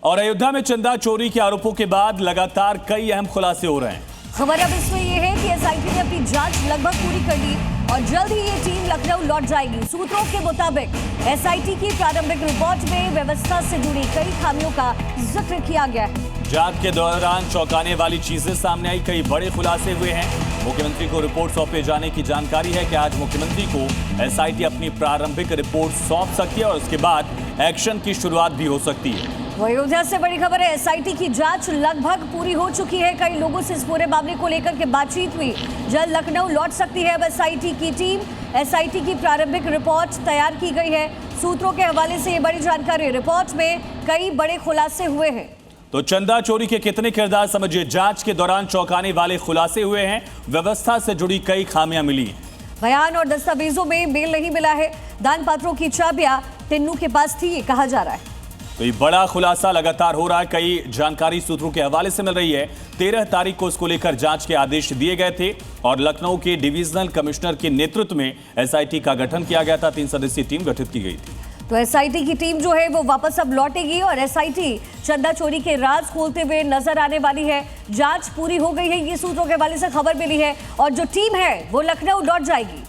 और अयोध्या में चंदा चोरी के आरोपों के बाद लगातार कई अहम खुलासे हो रहे हैं। खबर अब इसमें यह है कि एसआईटी ने अपनी जांच लगभग पूरी कर ली और जल्द ही ये टीम लखनऊ लौट जाएगी। सूत्रों के मुताबिक एसआईटी की प्रारंभिक रिपोर्ट में व्यवस्था से जुड़ी कई खामियों का जिक्र किया गया है। जांच के दौरान चौंकाने वाली चीजें सामने आई, कई बड़े खुलासे हुए हैं। मुख्यमंत्री को रिपोर्ट सौंपे जाने की जानकारी है कि आज मुख्यमंत्री को एसआईटी अपनी प्रारंभिक रिपोर्ट सौंप सकती है और उसके बाद एक्शन की शुरुआत भी हो सकती है। अयोध्या से बड़ी खबर है, एसआईटी की जांच लगभग पूरी हो चुकी है। कई लोगों से इस पूरे मामले को लेकर के बातचीत हुई। जल्द लखनऊ लौट सकती है अब एसआईटी की टीम। एसआईटी की प्रारंभिक रिपोर्ट तैयार की गई है। सूत्रों के हवाले से ये बड़ी जानकारी। रिपोर्ट में कई बड़े खुलासे हुए हैं। तो चंदा चोरी के कितने किरदार समझिए। जांच के दौरान चौंकाने वाले खुलासे हुए हैं। व्यवस्था से जुड़ी कई खामियां मिली हैं। बयान और दस्तावेजों में मेल नहीं मिला है। दान पात्रों की चाबियां टिन्नू के पास थी, ये कहा जा रहा है। तो ये बड़ा खुलासा लगातार हो रहा है। कई जानकारी सूत्रों के हवाले से मिल रही है। 13 तारीख को इसको लेकर जांच के आदेश दिए गए थे और लखनऊ के डिविजनल कमिश्नर के नेतृत्व में एसआईटी का गठन किया गया था। 3 सदस्यीय टीम गठित की गई थी। तो एसआईटी की टीम जो है वो वापस अब लौटेगी और एसआईटी चंदा चोरी के राज खोलते हुए नजर आने वाली है। जांच पूरी हो गई है, ये सूत्रों के हवाले से खबर मिली है और जो टीम है वो लखनऊ लौट जाएगी।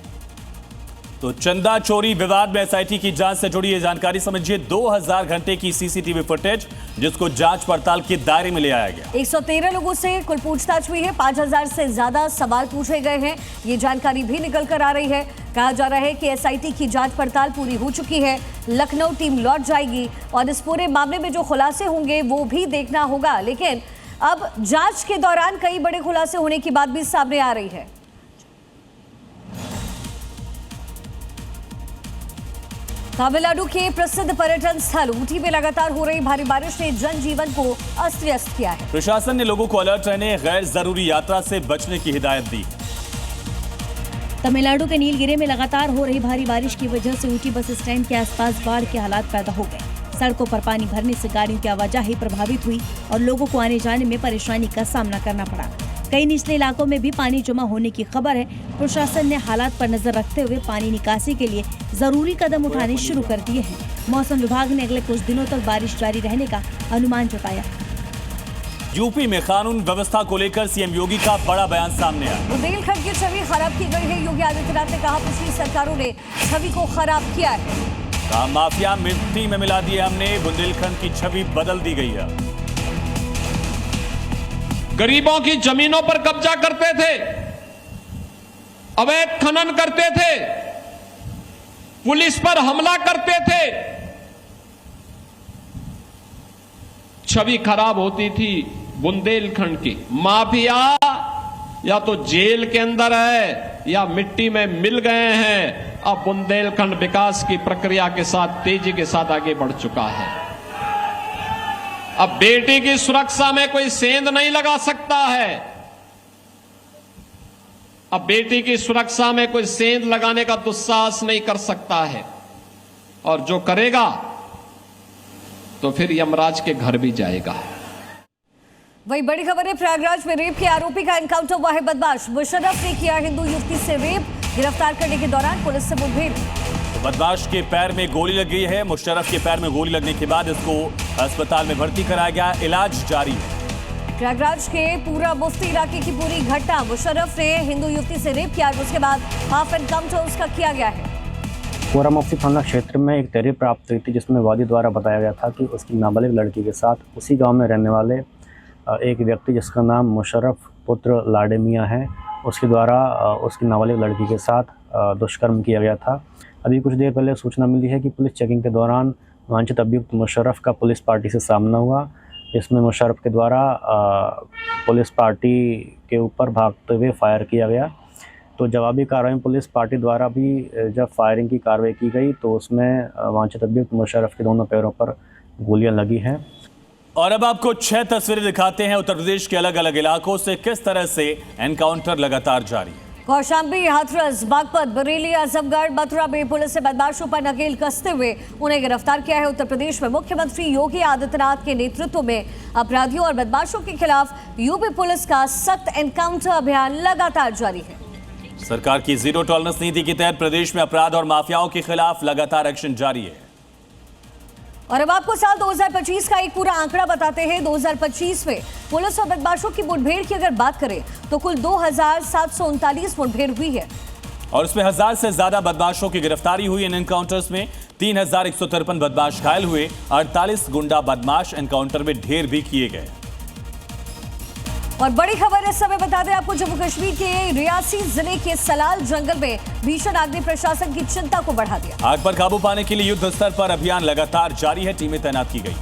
तो चंदा चोरी विवाद में एसआईटी की जांच से जुड़ी ये जानकारी समझिए। 2000 घंटे की सीसीटीवी फुटेज जिसको जांच पड़ताल के दायरे में ले आया गया। 113 लोगों से कुल पूछताछ हुई है। 5000 से ज्यादा सवाल पूछे गए हैं। ये जानकारी भी निकल कर आ रही है। कहा जा रहा है कि एसआईटी की जांच पड़ताल पूरी हो चुकी है। लखनऊ टीम लौट जाएगी और इस पूरे मामले में जो खुलासे होंगे वो भी देखना होगा। लेकिन अब जांच के दौरान कई बड़े खुलासे होने की बात भी सामने आ रही है। तमिलनाडु के प्रसिद्ध पर्यटन स्थल ऊटी में लगातार हो रही भारी बारिश ने जनजीवन को अस्त व्यस्त किया है। प्रशासन ने लोगों को अलर्ट रहने, गैर जरूरी यात्रा से बचने की हिदायत दी। तमिलनाडु के नीलगिरी में लगातार हो रही भारी बारिश की वजह से ऊटी बस स्टैंड के आसपास बाढ़ के हालात पैदा हो गए। सड़कों पर पानी भरने से गाड़ियों की आवाजाही प्रभावित हुई और लोगों को आने जाने में परेशानी का सामना करना पड़ा। कई निचले इलाकों में भी पानी जमा होने की खबर है। प्रशासन ने हालात पर नजर रखते हुए पानी निकासी के लिए जरूरी कदम उठाने शुरू कर दिए हैं। मौसम विभाग ने अगले कुछ दिनों तक बारिश जारी रहने का अनुमान जताया। यूपी में कानून व्यवस्था को लेकर सीएम योगी का बड़ा बयान सामने आया। बुंदेलखंड की छवि खराब की गई है। योगी आदित्यनाथ ने कहा पिछली सरकारों ने छवि को खराब किया है। कहा माफिया मिट्टी में मिला दिए हमने, बुंदेलखंड की छवि बदल दी गई है। गरीबों की जमीनों पर कब्जा करते थे, अवैध खनन करते थे, पुलिस पर हमला करते थे। छवि खराब होती थी बुंदेलखंड की। माफिया या तो जेल के अंदर है या मिट्टी में मिल गए हैं। अब बुंदेलखंड विकास की प्रक्रिया के साथ तेजी के साथ आगे बढ़ चुका है। अब बेटी की सुरक्षा में कोई सेंध नहीं लगा सकता है। अब बेटी की सुरक्षा में कोई सेंध लगाने का दुस्साहस नहीं कर सकता है और जो करेगा तो फिर यमराज के घर भी जाएगा। वही बड़ी खबर है, प्रयागराज में रेप के आरोपी का एनकाउंटर हुआ है। बदमाश मुशर्रफ ने किया हिंदू युवती से रेप। गिरफ्तार करने के दौरान पुलिस से मुठभेड़। बदमाश के पैर में गोली लग गई है। मुशर्रफ के पैर में गोली लगने के बाद इसको अस्पताल में भर्ती कराया गया। इलाज जारी है। प्रयागराज के पूरा मुफ्ती इलाके की पूरी घटना। मुशर्रफ ने हिंदू युवती से रेप किया, उसके बाद हाफ एनकाउंटर उसका किया गया है। पूरा मुफ्ती थाना क्षेत्र में एक तहरीर प्राप्त हुई थी जिसमें वादी द्वारा बताया गया था कि उसकी नाबालिग लड़की के साथ उसी गांव में रहने वाले एक व्यक्ति जिसका नाम मुशर्रफ पुत्र लाडे मियां है, उसके द्वारा उसकी नाबालिग लड़की के साथ दुष्कर्म किया गया था। अभी कुछ देर पहले सूचना मिली है कि पुलिस चेकिंग के दौरान वांछित अभियुक्त मुशर्रफ का पुलिस पार्टी से सामना हुआ। इसमें मुशर्रफ के द्वारा पुलिस पार्टी के ऊपर भागते हुए फायर किया गया। तो जवाबी कार्रवाई में पुलिस पार्टी द्वारा भी जब फायरिंग की कार्रवाई की गई तो उसमें वांछित अभियुक्त मुशर्रफ के दोनों पैरों पर गोलियां लगी हैं। और अब आपको 6 तस्वीरें दिखाते हैं उत्तर प्रदेश के अलग अलग इलाकों से किस तरह से एनकाउंटर लगातार जारी है। कौशाम्बी, हाथरस, बागपत, बरेली, आजमगढ़, मथुरा में पुलिस ने बदमाशों पर नकेल कसते हुए उन्हें गिरफ्तार किया है। उत्तर प्रदेश में मुख्यमंत्री योगी आदित्यनाथ के नेतृत्व में अपराधियों और बदमाशों के खिलाफ यूपी पुलिस का सख्त एनकाउंटर अभियान लगातार जारी है। सरकार की जीरो टॉलरेंस नीति के तहत प्रदेश में अपराध और माफियाओं के खिलाफ लगातार एक्शन जारी है। और अब आपको साल 2025 का एक पूरा आंकड़ा बताते हैं। 2025 में पुलिस और बदमाशों की मुठभेड़ की अगर बात करें तो कुल 2739 मुठभेड़ हुई है और उसमें 1000 से ज्यादा बदमाशों की गिरफ्तारी हुई। इन एनकाउंटर्स में 3153 बदमाश घायल हुए। 48 गुंडा बदमाश एनकाउंटर में ढेर भी किए गए। और बड़ी खबर इस समय बता दें आपको, जम्मू कश्मीर के रियासी जिले के सलाल जंगल में भीषण आग ने प्रशासन की चिंता को बढ़ा दिया। आग पर काबू पाने के लिए युद्ध स्तर पर अभियान लगातार जारी है। टीमें तैनात की गई।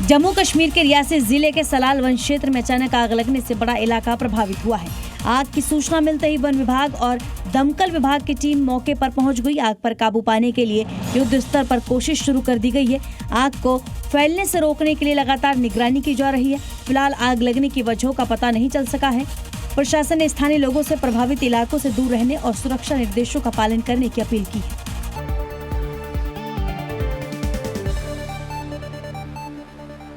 जम्मू कश्मीर के रियासी जिले के सलाल वन क्षेत्र में अचानक आग लगने से बड़ा इलाका प्रभावित हुआ है। आग की सूचना मिलते ही वन विभाग और दमकल विभाग की टीम मौके पर पहुंच गई। आग पर काबू पाने के लिए युद्ध स्तर पर कोशिश शुरू कर दी गई है। आग को फैलने से रोकने के लिए लगातार निगरानी की जा रही है। फिलहाल आग लगने की वजहों का पता नहीं चल सका है। प्रशासन ने स्थानीय लोगों से प्रभावित इलाकों से दूर रहने और सुरक्षा निर्देशों का पालन करने की अपील की है।